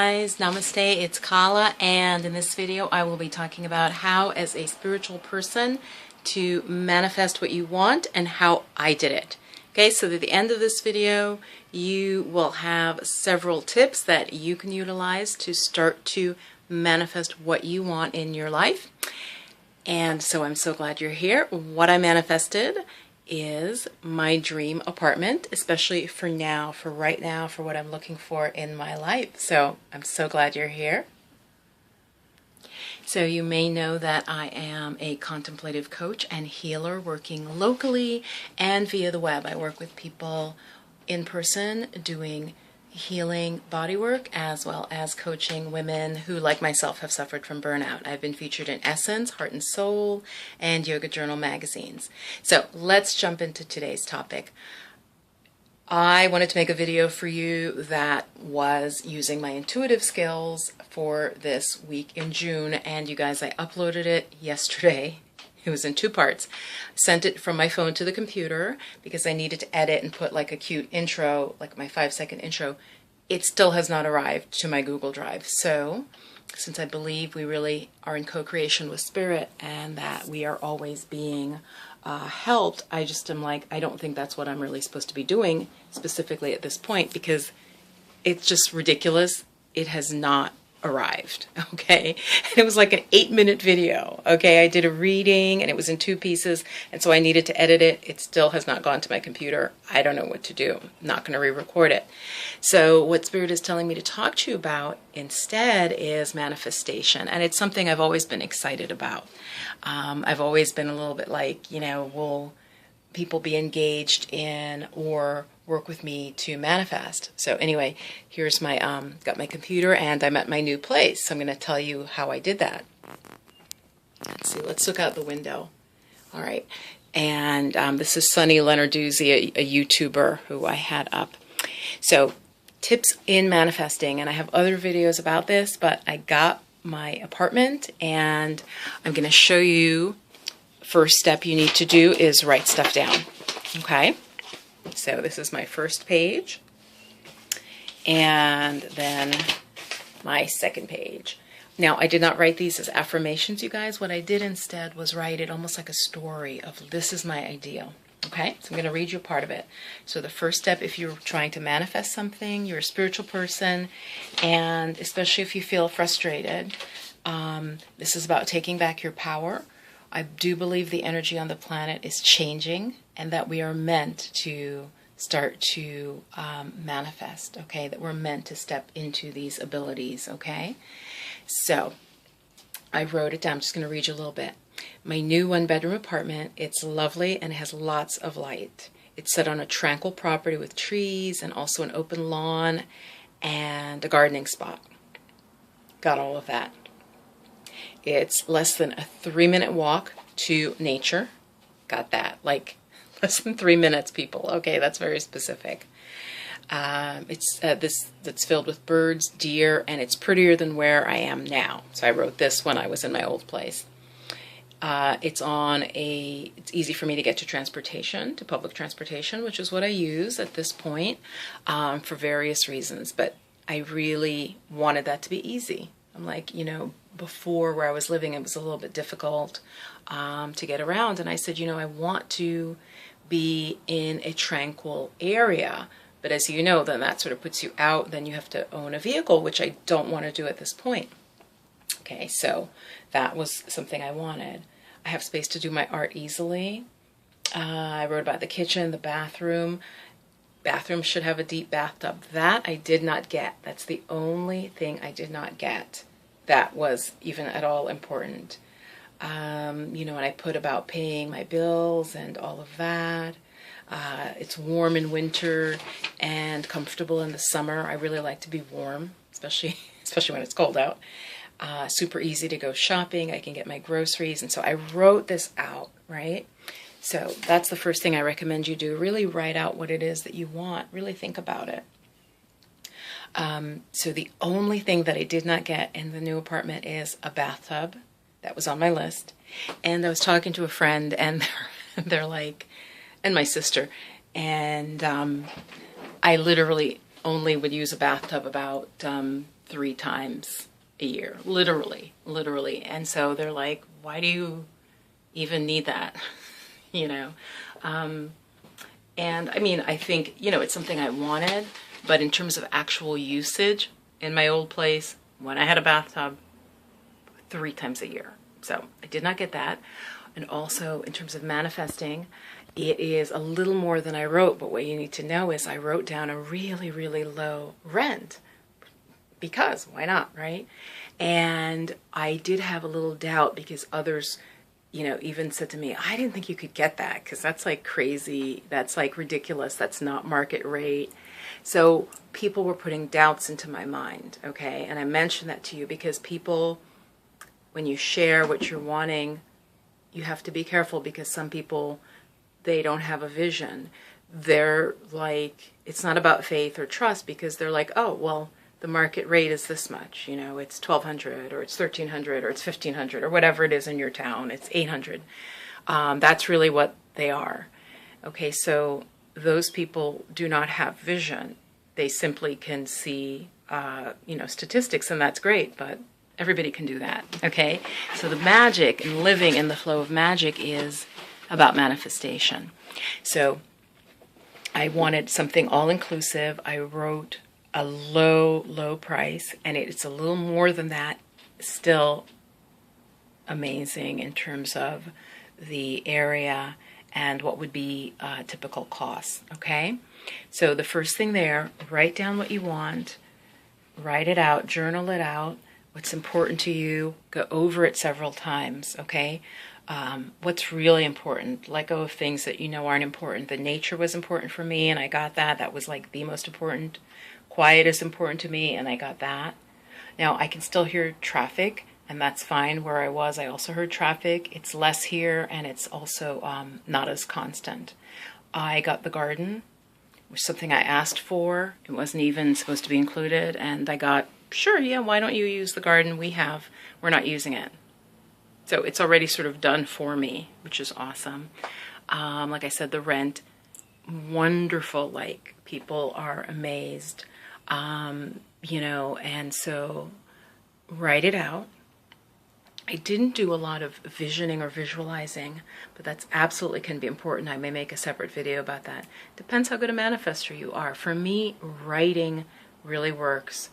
Guys, namaste, it's Kala, and in this video I will be talking about how as a spiritual person to manifest what you want and how I did it. Okay, so at the end of this video you will have several tips that you can utilize to start to manifest what you want in your life. And so I'm so glad you're here. What I manifested is my dream apartment, especially for now, for right now, for what I'm looking for in my life. So I'm so glad you're here. So you may know that I am a contemplative coach and healer working locally and via the web. I work with people in person doing healing body work as well as coaching women who, like myself, have suffered from burnout. I've been featured in Essence, Heart and Soul, and Yoga Journal magazines. So let's jump into today's topic. I wanted to make a video for you that was using my intuitive skills for this week in June, and you guys, I uploaded it yesterday. It was in 2 parts. Sent it from my phone to the computer because I needed to edit and put like a cute intro, like my 5-second intro. It still has not arrived to my Google Drive. So since I believe we really are in co-creation with Spirit and that we are always being helped, I just am like, I don't think that's what I'm really supposed to be doing specifically at this point because it's just ridiculous. It has not arrived. Okay, and it was like an 8-minute video. Okay, I did a reading and it was in 2 pieces, and so I needed to edit it. It still has not gone to my computer. I don't know what to do. I'm not going to re-record it. So what Spirit is telling me to talk to you about instead is manifestation, and it's something I've always been excited about. I've always been a little bit like, you know, will people be engaged in or work with me to manifest? So anyway, here's my got my computer and I'm at my new place. So I'm going to tell you how I did that. Let's see, let's look out the window. All right, and this is Sunny Lenarduzzi, a YouTuber who I had up. So tips in manifesting, and I have other videos about this, but I got my apartment and I'm going to show you. First step you need to do is write stuff down. Okay, so this is my first page, and then my second page. Now, I did not write these as affirmations, you guys. What I did instead was write it almost like a story of this is my ideal. Okay, so I'm going to read you a part of it. So the first step, if you're trying to manifest something, you're a spiritual person, and especially if you feel frustrated, this is about taking back your power. I do believe the energy on the planet is changing and that we are meant to start to manifest, okay? That we're meant to step into these abilities, okay? So I wrote it down. I'm just going to read you a little bit. My new 1-bedroom apartment, it's lovely and it has lots of light. It's set on a tranquil property with trees and also an open lawn and a gardening spot. Got all of that. It's less than a 3-minute walk to nature. Got that. Like less than 3 minutes, people. Okay, that's very specific. It's that's filled with birds, deer, and it's prettier than where I am now. So I wrote this when I was in my old place. It's easy for me to get to transportation, to public transportation, which is what I use at this point for various reasons. But I really wanted that to be easy. I'm like, you know, before where I was living, it was a little bit difficult to get around. And I said, you know, I want to be in a tranquil area. But as you know, then that sort of puts you out. Then you have to own a vehicle, which I don't want to do at this point. Okay, so that was something I wanted. I have space to do my art easily. I wrote about the kitchen, the bathroom. Bathroom should have a deep bathtub. That I did not get. That's the only thing I did not get that was even at all important. You know, and I put about paying my bills and all of that. It's warm in winter and comfortable in the summer. I really like to be warm, especially when it's cold out. Super easy to go shopping. I can get my groceries. And so I wrote this out, right? So that's the first thing I recommend you do. Really write out what it is that you want. Really think about it. So the only thing that I did not get in the new apartment is a bathtub. That was on my list. And I was talking to a friend, and they're like, and my sister, and I literally only would use a bathtub about 3 times a year, literally. And so they're like, why do you even need that? you know? And I mean, I think, it's something I wanted, but in terms of actual usage in my old place, when I had a bathtub, 3 times a year. So I did not get that. And also in terms of manifesting, it is a little more than I wrote, but what you need to know is I wrote down a really, really low rent because why not, right? And I did have a little doubt because others, even said to me, I didn't think you could get that because that's like crazy. That's like ridiculous. That's not market rate. So people were putting doubts into my mind, okay? And I mentioned that to you because people, when you share what you're wanting, you have to be careful because some people, they don't have a vision. They're like, it's not about faith or trust because they're like, oh, well, the market rate is this much, it's $1,200 or it's $1,300 or it's $1,500 or whatever it is in your town, it's $800. That's really what they are. Okay, so those people do not have vision. They simply can see, statistics, and that's great, but everybody can do that, okay? So the magic and living in the flow of magic is about manifestation. So I wanted something all-inclusive. I wrote a low price, and it's a little more than that, still amazing in terms of the area and what would be typical costs, okay? So the first thing there, write down what you want, write it out, journal it out, what's important to you, go over it several times, okay? What's really important, let go of things that aren't important. The nature was important for me, and I got that. That was like the most important. Quiet is important to me, and I got that. Now, I can still hear traffic, and that's fine. Where I was, I also heard traffic. It's less here, and it's also not as constant. I got the garden, which is something I asked for. It wasn't even supposed to be included, and I got, sure, yeah, why don't you use the garden we have? We're not using it. So it's already sort of done for me, which is awesome. Like I said, the rent, wonderful. Like, people are amazed. And so write it out. I didn't do a lot of visioning or visualizing, but that's absolutely can be important. I may make a separate video about that. Depends how good a manifester you are. For me, writing really works.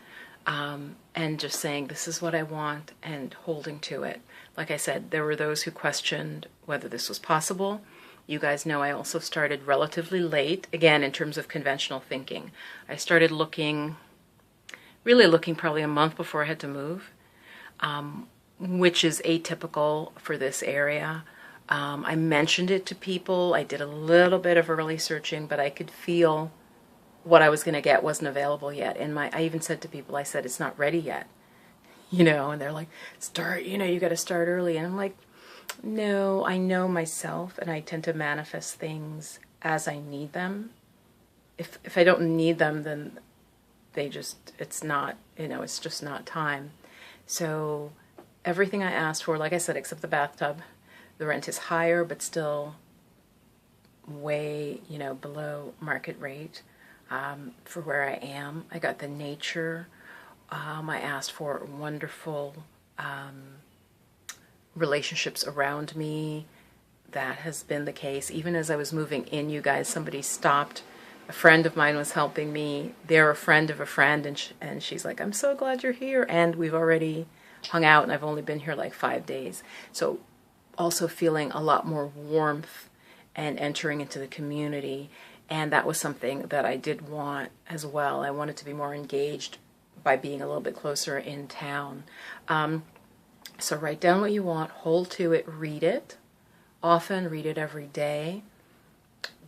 And just saying, this is what I want, and holding to it. Like I said, there were those who questioned whether this was possible. You guys know I also started relatively late, again, in terms of conventional thinking. I started really looking probably a month before I had to move, which is atypical for this area. I mentioned it to people. I did a little bit of early searching, but I could feel what I was going to get wasn't available yet. And I even said to people, I said, it's not ready yet, and they're like, you got to start early. And I'm like, no, I know myself, and I tend to manifest things as I need them. If I don't need them, then it's not, it's just not time. So everything I asked for, like I said, except the bathtub, the rent is higher, but still way, below market rate. For where I am. I got the nature. I asked for wonderful relationships around me. That has been the case. Even as I was moving in, you guys, somebody stopped. A friend of mine was helping me. They're a friend of a friend, and she's like, I'm so glad you're here. And we've already hung out, and I've only been here like 5 days. So also feeling a lot more warmth and entering into the community. And that was something that I did want as well. I wanted to be more engaged by being a little bit closer in town. So write down what you want, hold to it, read it. Often read it every day.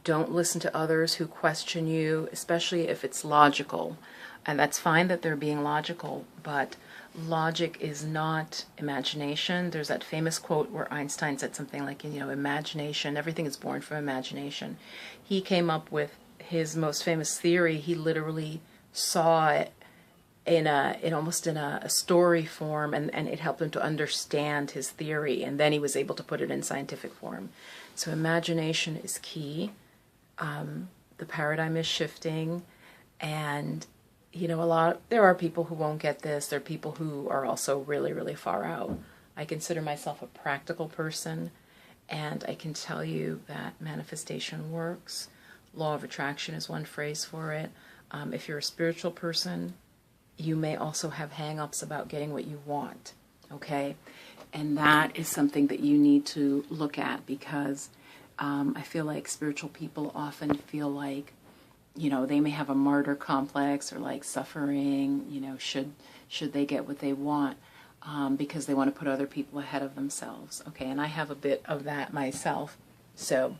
Don't listen to others who question you, especially if it's logical. And that's fine that they're being logical, but logic is not imagination. There's that famous quote where Einstein said something like, imagination, everything is born from imagination. He came up with his most famous theory. He literally saw it almost in a story form, and it helped him to understand his theory, and then he was able to put it in scientific form. So imagination is key. The paradigm is shifting, and you know, there are people who won't get this. There are people who are also really, really far out. I consider myself a practical person, and I can tell you that manifestation works. Law of attraction is one phrase for it. If you're a spiritual person, you may also have hang-ups about getting what you want, okay? And that is something that you need to look at, because I feel like spiritual people often feel like, you know, they may have a martyr complex, or like suffering, you know, should they get what they want, because they want to put other people ahead of themselves, okay? And I have a bit of that myself. So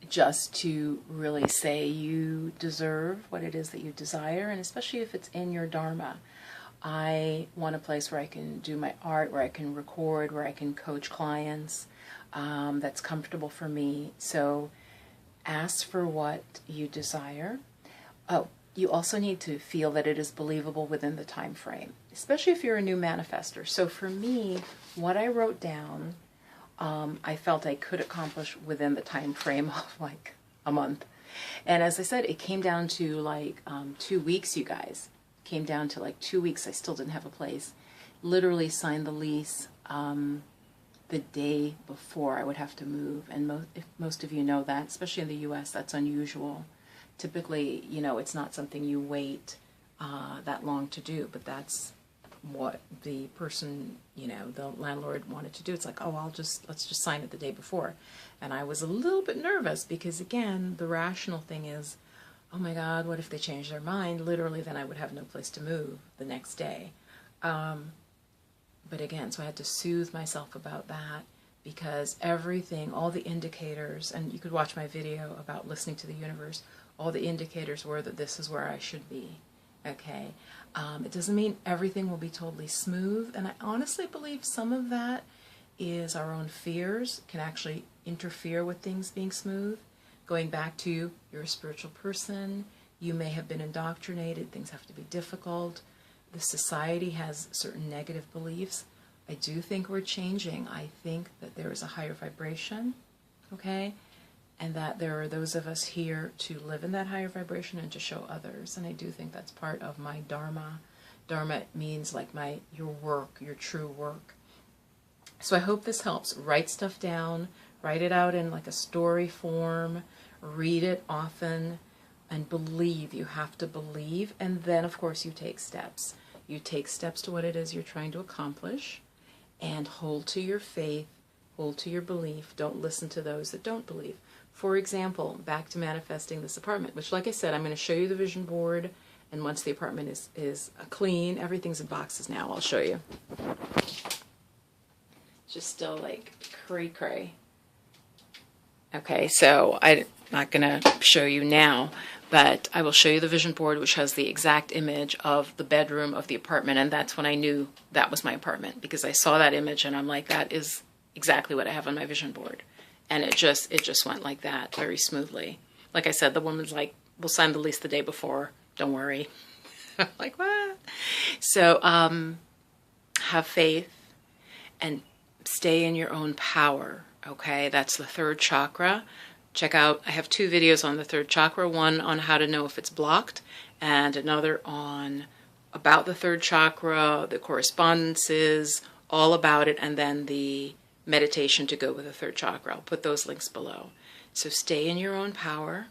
just to really say you deserve what it is that you desire, and especially if it's in your dharma. I want a place where I can do my art, where I can record, where I can coach clients, that's comfortable for me. So ask for what you desire. Oh, you also need to feel that it is believable within the time frame, especially if you're a new manifester. So for me, what I wrote down, I felt I could accomplish within the time frame of like a month. And as I said, it came down to like 2 weeks, you guys. Came down to like 2 weeks. I still didn't have a place. Literally signed the lease the day before I would have to move. And if most of you know that, especially in the U.S., that's unusual. Typically, you know, it's not something you wait that long to do, but that's what the person, you know, the landlord wanted to do. It's like, oh, let's just sign it the day before. And I was a little bit nervous because, again, the rational thing is, oh my God, what if they change their mind? Literally, then I would have no place to move the next day. But again, so I had to soothe myself about that, because everything, all the indicators, and you could watch my video about listening to the universe, all the indicators were that this is where I should be. Okay. It doesn't mean everything will be totally smooth. And I honestly believe some of that is our own fears can actually interfere with things being smooth. Going back to, you're a spiritual person, you may have been indoctrinated, things have to be difficult. The society has certain negative beliefs. I do think we're changing. I think that there is a higher vibration, okay? And that there are those of us here to live in that higher vibration and to show others. And I do think that's part of my dharma. Dharma means like your work, your true work. So I hope this helps. Write stuff down, write it out in like a story form, read it often, and believe. You have to believe. And then, of course, you take steps. You take steps to what it is you're trying to accomplish, and hold to your faith, hold to your belief. Don't listen to those that don't believe. For example, back to manifesting this apartment, which, like I said, I'm going to show you the vision board, and once the apartment is clean, everything's in boxes now, I'll show you. Just still like cray-cray. Okay, so I'm not going to show you now, but I will show you the vision board, which has the exact image of the bedroom of the apartment, and that's when I knew that was my apartment, because I saw that image and I'm like, that is exactly what I have on my vision board. And it just went like that, very smoothly. Like I said, the woman's like, we'll sign the lease the day before, don't worry. I'm like, what? So have faith and stay in your own power, okay? That's the third chakra. Check out, I have 2 videos on the third chakra, one on how to know if it's blocked, and another on about the third chakra, the correspondences, all about it, and then the meditation to go with the third chakra. I'll put those links below. So stay in your own power,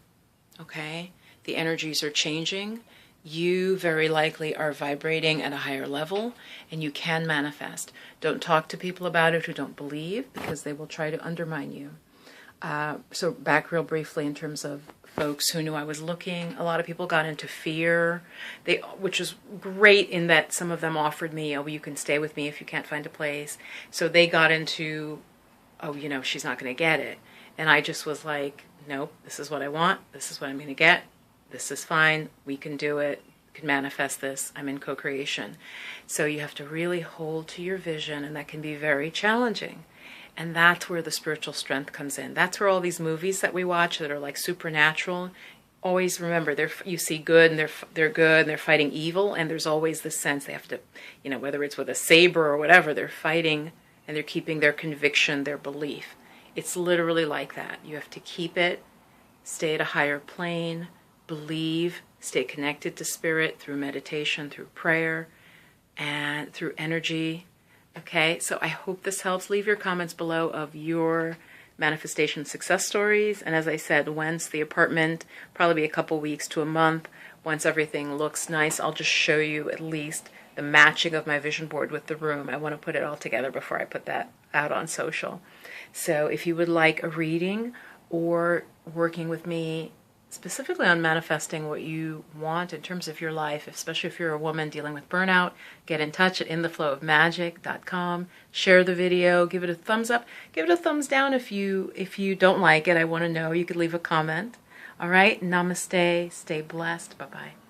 okay? The energies are changing. You very likely are vibrating at a higher level, and you can manifest. Don't talk to people about it who don't believe, because they will try to undermine you. So back real briefly in terms of folks who knew I was looking, a lot of people got into fear, which was great in that some of them offered me, oh, you can stay with me if you can't find a place. So they got into, oh, you know, she's not going to get it. And I just was like, nope, this is what I want. This is what I'm going to get. This is fine. We can do it. We can manifest this. I'm in co-creation. So you have to really hold to your vision, and that can be very challenging. And that's where the spiritual strength comes in. That's where all these movies that we watch that are like supernatural, always remember, you see good and they're good and they're fighting evil, and there's always this sense they have to, you know, whether it's with a saber or whatever, they're fighting and they're keeping their conviction, their belief. It's literally like that. You have to keep it, stay at a higher plane, believe, stay connected to spirit through meditation, through prayer, and through energy. Okay, so I hope this helps. Leave your comments below of your manifestation success stories. And as I said, once the apartment, probably be a couple weeks to a month, once everything looks nice, I'll just show you at least the matching of my vision board with the room. I want to put it all together before I put that out on social. So if you would like a reading or working with me specifically on manifesting what you want in terms of your life, especially if you're a woman dealing with burnout, get in touch at intheflowofmagic.com. Share the video, give it a thumbs up, give it a thumbs down if you don't like it. I want to know. You could leave a comment. All right, namaste, stay blessed, bye-bye.